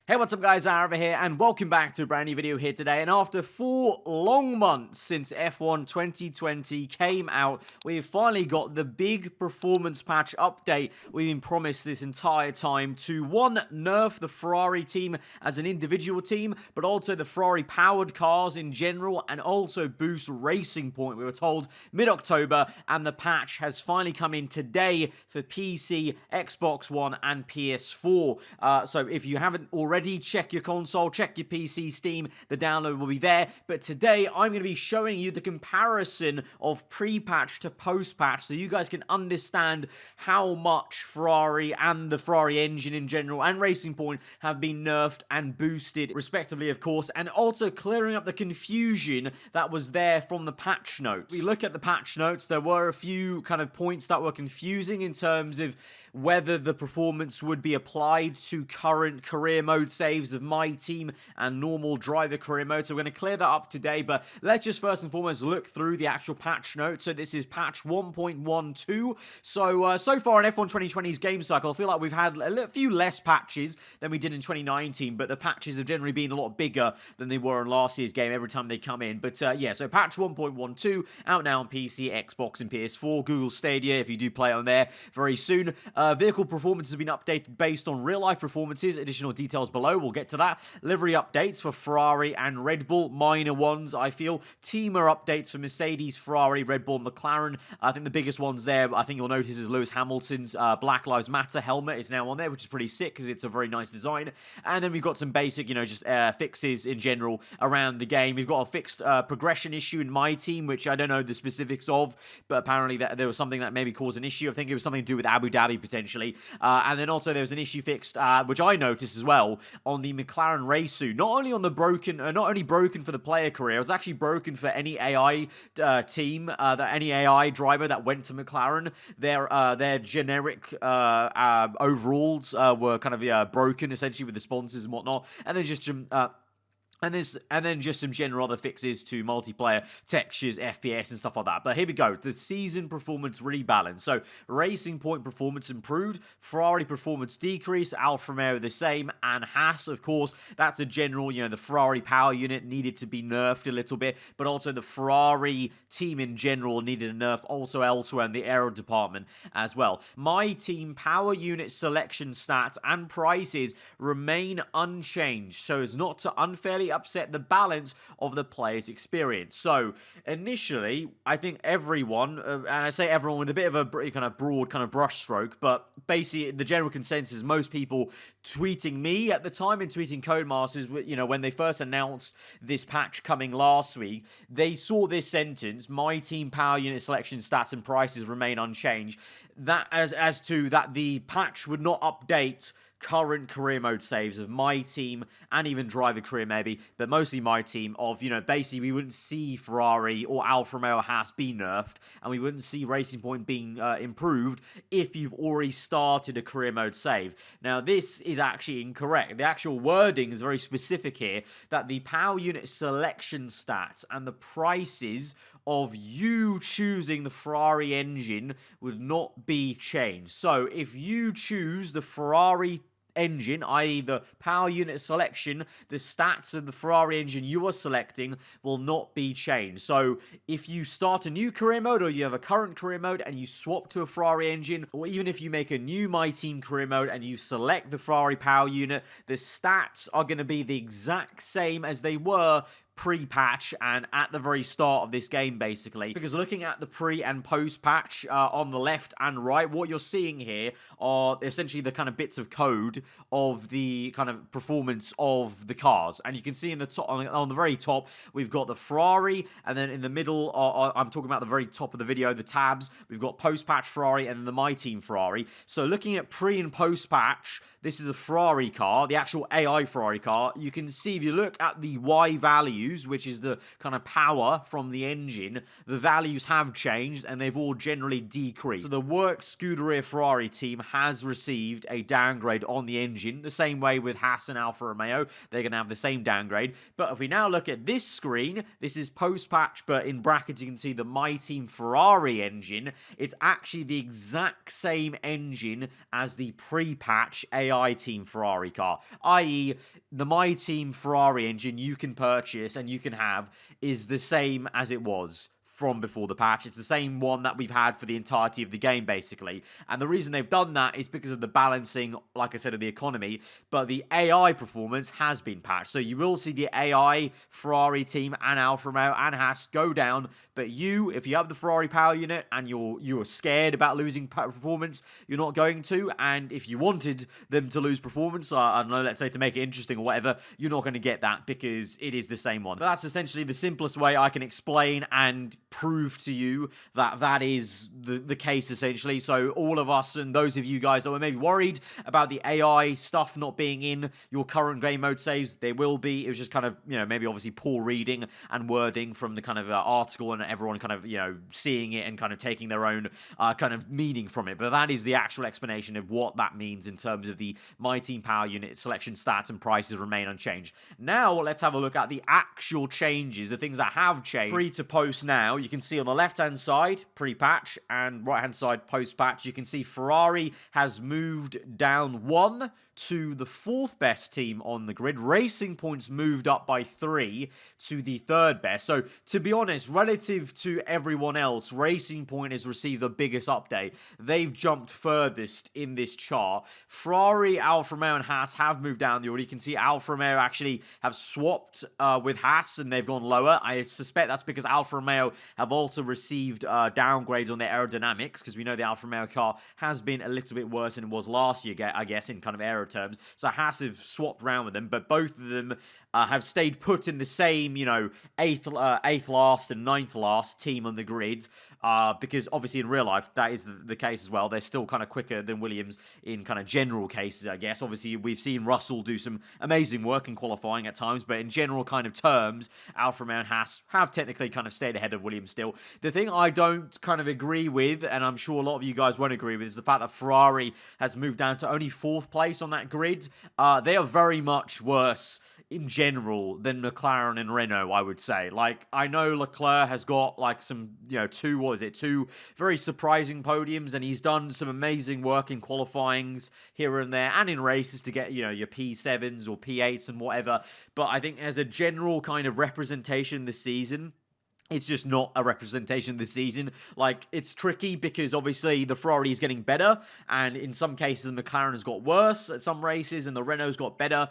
Hey, what's up guys, aarava here, and welcome back to a brand new video here today. And after 4 long months since F1 2020 came out, we've finally got the big performance patch update we've been promised this entire time to, one, nerf the Ferrari team as an individual team, but also the Ferrari powered cars in general, and also boost Racing Point, we were told mid-October, and the patch has finally come in today for PC, Xbox One, and PS4. So if you haven't already, check your console, check your PC, Steam, the download will be there. But today, I'm going to be showing you the comparison of pre-patch to post-patch so you guys can understand how much Ferrari and the Ferrari engine in general and Racing Point have been nerfed and boosted, respectively, of course, and also clearing up the confusion that was there from the patch notes. We look at the patch notes, there were a few kind of points that were confusing in terms of whether the performance would be applied to current career mode saves of my team and normal driver career mode. So we're going to clear that up today, but let's just first and foremost look through the actual patch notes. So this is patch 1.12. So far in F1 2020's game cycle, I feel like we've had a few less patches than we did in 2019, but the patches have generally been a lot bigger than they were in last year's game every time they come in. But yeah, so patch 1.12 out now on PC, Xbox, and PS4, Google Stadia if you do play it on there very soon. Vehicle performance has been updated based on real-life performances. Additional details below. We'll get to that. Livery updates for Ferrari and Red Bull. Minor ones, I feel. Teamer updates for Mercedes, Ferrari, Red Bull, McLaren. I think the biggest ones there, I think you'll notice, is Lewis Hamilton's Black Lives Matter helmet is now on there, which is pretty sick because it's a very nice design. And then we've got some basic, just fixes in general around the game. We've got a fixed progression issue in my team, which I don't know the specifics of, but apparently there was something that maybe caused an issue. I think it was something to do with Abu Dhabi, potentially. And then also there was an issue fixed, which I noticed as well, on the McLaren race suit. Not only broken for the player career, it was actually broken for any AI team, any AI driver that went to McLaren. Their generic overalls were kind of broken, essentially, with the sponsors and whatnot. And then just and then just some general other fixes to multiplayer textures, FPS, and stuff like that. But here we go. The season performance really balanced. So Racing Point performance improved, Ferrari performance decreased, Alfa Romeo the same, and Haas, of course, that's a general, the Ferrari power unit needed to be nerfed a little bit, but also the Ferrari team in general needed a nerf also elsewhere in the aero department as well. My team power unit selection stats and prices remain unchanged, so as not to unfairly upset the balance of the player's experience. So initially, I think everyone, and I say everyone with a bit of a kind of broad kind of brush stroke, but basically the general consensus, most people tweeting me at the time and tweeting Codemasters, when they first announced this patch coming last week, they saw this sentence: my team power unit selection stats and prices remain unchanged. That as to that the patch would not update current career mode saves of my team and even driver career maybe, but mostly my team of, basically we wouldn't see Ferrari or Alfa Romeo Haas be nerfed, and we wouldn't see Racing Point being improved if you've already started a career mode save. Now, this is actually incorrect. The actual wording is very specific here, that the power unit selection stats and the prices of you choosing the Ferrari engine would not be changed. So if you choose the Ferrari engine, i.e. the power unit selection, the stats of the Ferrari engine you are selecting will not be changed. So if you start a new career mode, or you have a current career mode and you swap to a Ferrari engine, or even if you make a new My Team career mode and you select the Ferrari power unit, the stats are going to be the exact same as they were pre-patch and at the very start of this game, basically. Because looking at the pre and post-patch on the left and right, what you're seeing here are essentially the kind of bits of code of the kind of performance of the cars. And you can see in the top, on the very top, we've got the Ferrari, and then in the middle, I'm talking about the very top of the video, the tabs, we've got post-patch Ferrari and then the My Team Ferrari. So looking at pre and post-patch, this is the Ferrari car, the actual AI Ferrari car. You can see, if you look at the Y value values, which is the kind of power from the engine, the values have changed and they've all generally decreased. So the work Scuderia Ferrari team has received a downgrade on the engine, the same way with Haas and Alfa Romeo. They're going to have the same downgrade. But if we now look at this screen, this is post-patch, but in brackets you can see the My Team Ferrari engine. It's actually the exact same engine as the pre-patch AI Team Ferrari car, i.e. the My Team Ferrari engine you can purchase and you can have is the same as it was from before the patch. It's the same one that we've had for the entirety of the game, basically. And the reason they've done that is because of the balancing, like I said, of the economy, but the AI performance has been patched. So you will see the AI Ferrari team and Alfa Romeo and Haas go down, but you, if you have the Ferrari power unit and you're scared about losing performance, you're not going to. And if you wanted them to lose performance, I don't know, let's say to make it interesting or whatever, you're not going to get that because it is the same one. But that's essentially the simplest way I can explain and prove to you that that is the case, essentially. So all of us and those of you guys that were maybe worried about the AI stuff not being in your current game mode saves, they will be. It was just kind of, maybe obviously poor reading and wording from the kind of article and everyone kind of, seeing it and kind of taking their own kind of meaning from it. But that is the actual explanation of what that means in terms of the My Team Power Unit selection stats and prices remain unchanged. Now let's have a look at the actual changes, the things that have changed free to post now. You can see on the left-hand side, pre-patch, and right-hand side, post-patch, you can see Ferrari has moved down 1 to the 4th best team on the grid. Racing Point's moved up by 3 to the 3rd best. So, to be honest, relative to everyone else, Racing Point has received the biggest update. They've jumped furthest in this chart. Ferrari, Alfa Romeo, and Haas have moved down the order. You can see Alfa Romeo actually have swapped with Haas, and they've gone lower. I suspect that's because Alfa Romeo have also received downgrades on their aerodynamics, because we know the Alfa Romeo car has been a little bit worse than it was last year, I guess, in kind of aero terms. So Haas have swapped around with them, but both of them have stayed put in the same, 8th last and 9th last team on the grid, because obviously in real life that is the case as well. They're still kind of quicker than Williams in kind of general cases, I guess. Obviously we've seen Russell do some amazing work in qualifying at times, but in general kind of terms, Alfa Romeo and Haas have technically kind of stayed ahead of Williams still. The thing I don't kind of agree with, and I'm sure a lot of you guys won't agree with, is the fact that Ferrari has moved down to only 4th place on that grid. They are very much worse in general than McLaren and Renault, I would say. Like, I know Leclerc has got like some, two very surprising podiums, and he's done some amazing work in qualifyings here and there and in races to get, your P7s or P8s and whatever. But I think as a general kind of representation this season, it's just not a representation this season. Like, it's tricky because obviously the Ferrari is getting better, and in some cases the McLaren has got worse at some races, and the Renault's got better.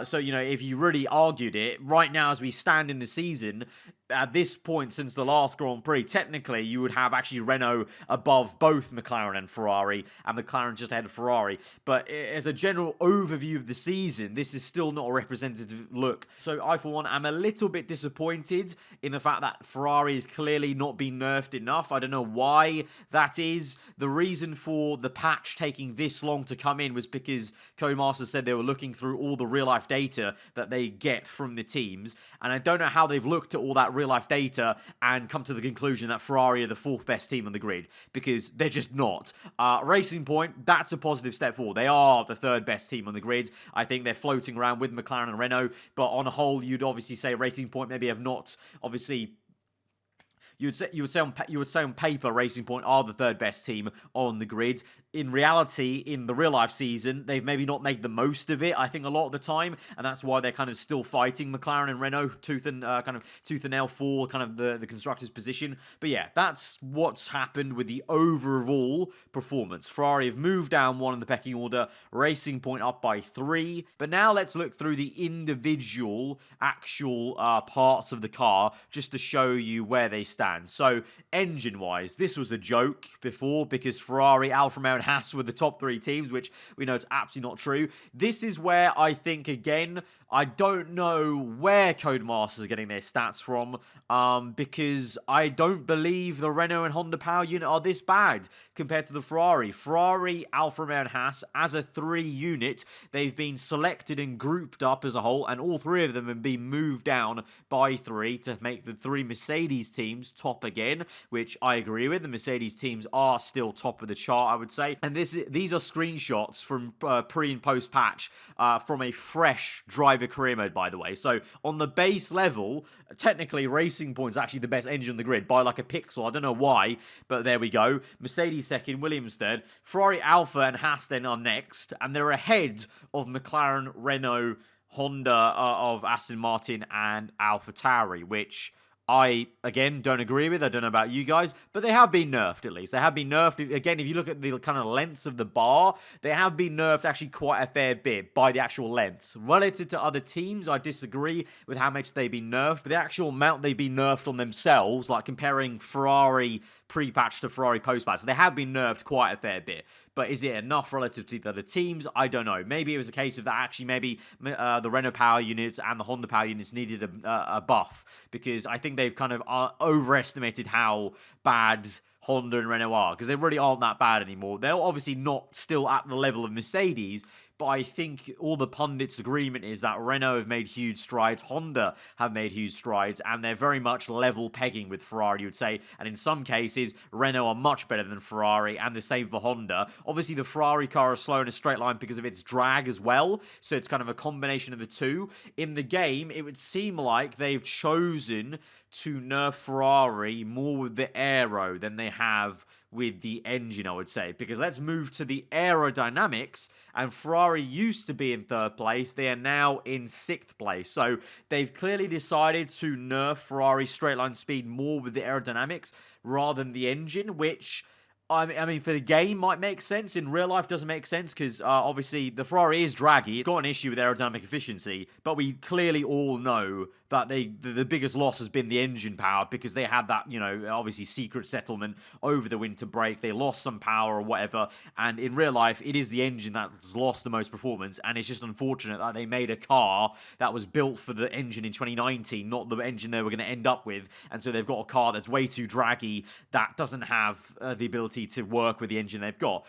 So, if you really argued it, right now as we stand in the season, at this point since the last Grand Prix, technically you would have actually Renault above both McLaren and Ferrari, and McLaren just ahead of Ferrari. But as a general overview of the season, this is still not a representative look. So I, for one, am a little bit disappointed in the fact that Ferrari has clearly not been nerfed enough. I don't know why that is. The reason for the patch taking this long to come in was because Codemasters said they were looking through all the real-life data that they get from the teams, and I don't know how they've looked at all that real-life data and come to the conclusion that Ferrari are the 4th best team on the grid, because they're just not. Racing Point, that's a positive step forward. They are the 3rd best team on the grid. I think they're floating around with McLaren and Renault, but on a whole, you'd obviously say Racing Point maybe have not, obviously, you would say on paper, Racing Point are the 3rd best team on the grid. In reality, in the real life season, they've maybe not made the most of it, I think, a lot of the time, and that's why they're kind of still fighting McLaren and Renault tooth and nail for kind of the constructors' position. But yeah, that's what's happened with the overall performance. Ferrari have moved down 1 in the pecking order, Racing Point up by 3. But now let's look through the individual actual parts of the car just to show you where they stand. So engine-wise, this was a joke before, because Ferrari, Alfa Romeo, and and Haas were the top 3 teams, which we know it's absolutely not true. This is where I think, again, I don't know where Codemasters are getting their stats from, because I don't believe the Renault and Honda power unit are this bad compared to the Ferrari. Ferrari, Alfa Romeo, and Haas, as a 3 unit, they've been selected and grouped up as a whole, and all 3 of them have been moved down by 3 to make the 3 Mercedes teams top again, which I agree with. The Mercedes teams are still top of the chart, I would say. And these are screenshots from pre and post patch from a fresh driver career mode, by the way. So on the base level, technically Racing Point's actually the best engine on the grid by like a pixel. I don't know why, but there we go. Mercedes second, Williams third, Ferrari, Alfa, and Haas then are next, and they're ahead of McLaren, Renault, Honda, of Aston Martin, and AlphaTauri, which I, again, don't agree with. I don't know about you guys, but they have been nerfed, at least. They have been nerfed. Again, if you look at the kind of lengths of the bar, they have been nerfed actually quite a fair bit by the actual lengths. Relative to other teams, I disagree with how much they've been nerfed, but the actual amount they've been nerfed on themselves, like comparing Ferrari pre-patch to Ferrari post-patch, so they have been nerfed quite a fair bit. But is it enough relative to the other teams? I don't know. Maybe it was a case of that actually maybe the Renault power units and the Honda power units needed a buff, because I think they've kind of overestimated how bad Honda and Renault are, because they really aren't that bad anymore. They're obviously not still at the level of Mercedes, but I think all the pundits' agreement is that Renault have made huge strides, Honda have made huge strides, and they're very much level pegging with Ferrari, you would say. And in some cases, Renault are much better than Ferrari, and the same for Honda. Obviously, the Ferrari car is slow in a straight line because of its drag as well, so it's kind of a combination of the two. In the game, it would seem like they've chosen to nerf Ferrari more with the aero than they have with the engine, I would say, because let's move to the aerodynamics, and Ferrari used to be in 3rd place. They are now in 6th place, so they've clearly decided to nerf Ferrari's straight line speed more with the aerodynamics rather than the engine, which I mean, for the game might make sense. In real life, doesn't make sense because obviously the Ferrari is draggy. It's got an issue with aerodynamic efficiency, but we clearly all know that the biggest loss has been the engine power, because they had that, you know, obviously secret settlement over the winter break. They lost some power or whatever, and in real life, it is the engine that's lost the most performance, and it's just unfortunate that they made a car that was built for the engine in 2019, not the engine they were going to end up with, and so they've got a car that's way too draggy that doesn't have the ability to work with the engine they've got.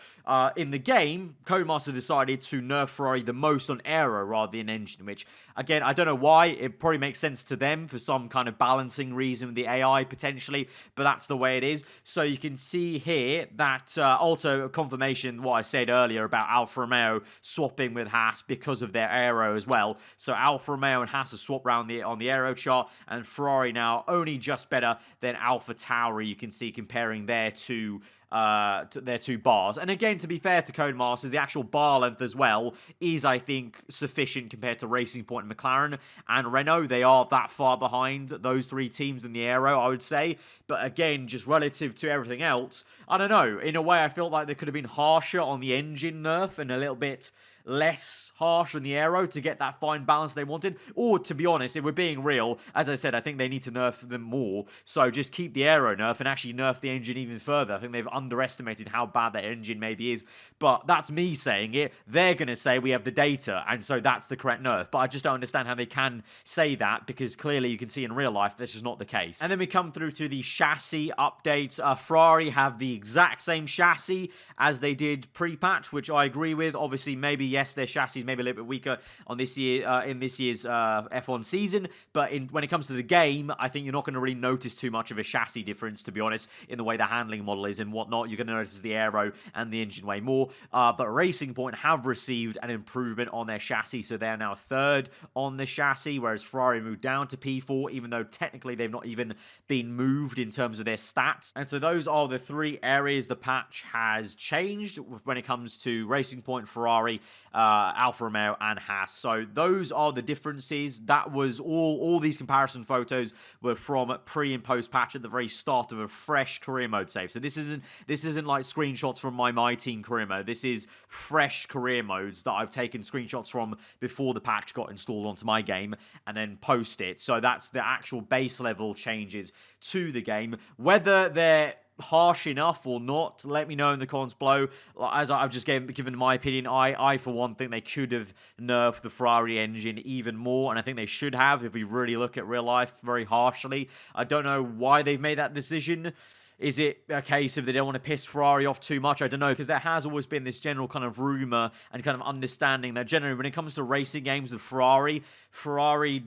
In the game, Codemaster decided to nerf Ferrari the most on aero rather than engine, which, again, I don't know why. It probably makes sense to them for some kind of balancing reason with the AI, potentially, but that's the way it is. So you can see here that also a confirmation what I said earlier about Alfa Romeo swapping with Haas because of their aero as well. So Alfa Romeo and Haas have swapped around on the aero chart, and Ferrari now only just better than AlphaTauri, you can see, comparing their two bars. And again, to be fair to Codemasters, the actual bar length as well is, I think, sufficient compared to Racing Point and McLaren and Renault. They are that far behind those 3 teams in the aero, I would say. But again, just relative to everything else, I don't know. In a way, I feel like they could have been harsher on the engine nerf and a little bit less harsh on the aero to get that fine balance they wanted. Or, to be honest, if we're being real, as I said, I think they need to nerf them more. So just keep the aero nerf and actually nerf the engine even further. I think they've underestimated how bad that engine maybe is. But that's me saying it. They're going to say we have the data, and so that's the correct nerf. But I just don't understand how they can say that, because clearly you can see in real life this is not the case. And then we come through to the chassis updates. Ferrari have the exact same chassis as they did pre-patch, which I agree with. Obviously, maybe yes, their chassis is maybe a little bit weaker on this year in this year's F1 season, but when it comes to the game, I think you're not going to really notice too much of a chassis difference, to be honest, in the way the handling model is and whatnot. You're going to notice the aero and the engine way more, but Racing Point have received an improvement on their chassis, so they're now 3rd on the chassis, whereas Ferrari moved down to P4, even though technically they've not even been moved in terms of their stats. And so those are the 3 areas the patch has changed when it comes to Racing Point, Ferrari, Alfa Romeo, and Haas. So those are the differences. That was all these comparison photos were from pre and post patch at the very start of a fresh career mode save. So this isn't like screenshots from my team career mode. This is fresh career modes that I've taken screenshots from before the patch got installed onto my game and then post it. So that's the actual base level changes to the game. Whether they're harsh enough or not? Let me know in the comments below. As I've just given my opinion, I for one think they could have nerfed the Ferrari engine even more, and I think they should have if we really look at real life very harshly. I don't know why they've made that decision. Is it a case of they don't want to piss Ferrari off too much? I don't know, because there has always been this general kind of rumor and kind of understanding that generally when it comes to racing games with Ferrari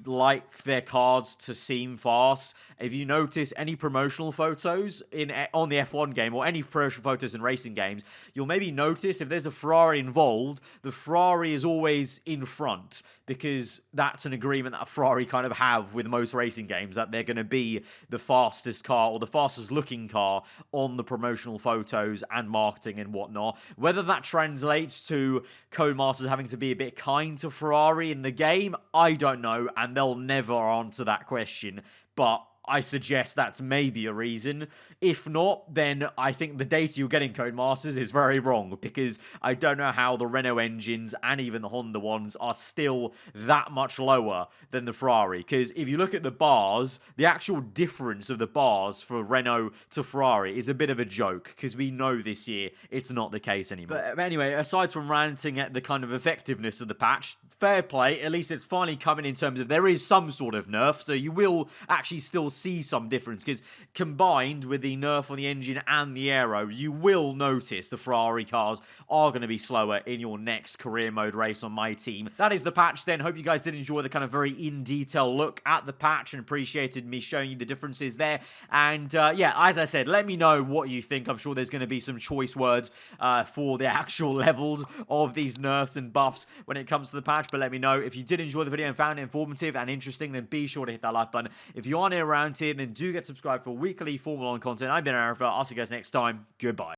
like their cars to seem fast. If you notice any promotional photos on the F1 game or any promotional photos in racing games, you'll maybe notice if there's a Ferrari involved, the Ferrari is always in front, because that's an agreement that a Ferrari kind of have with most racing games, that they're going to be the fastest car or the fastest looking car on the promotional photos and marketing and whatnot. Whether that translates to Codemasters having to be a bit kind to Ferrari in the game, I don't know, and they'll never answer that question, but I suggest that's maybe a reason. If not, then I think the data you're getting, Codemasters, is very wrong, because I don't know how the Renault engines and even the Honda ones are still that much lower than the Ferrari. Because if you look at the bars, the actual difference of the bars for Renault to Ferrari is a bit of a joke, because we know this year it's not the case anymore. But anyway, aside from ranting at the kind of effectiveness of the patch, fair play, at least it's finally coming in terms of there is some sort of nerf, so you will actually still see some difference, because combined with the nerf on the engine and the aero, you will notice the Ferrari cars are going to be slower in your next career mode race on my team. That is the patch then. Hope you guys did enjoy the kind of very in-detail look at the patch and appreciated me showing you the differences there. And yeah, as I said, let me know what you think. I'm sure there's going to be some choice words for the actual levels of these nerfs and buffs when it comes to the patch, but let me know. If you did enjoy the video and found it informative and interesting, then be sure to hit that like button. If you are new around here, then do get subscribed for weekly Formula 1 content. I've been aarava. I'll see you guys next time. Goodbye.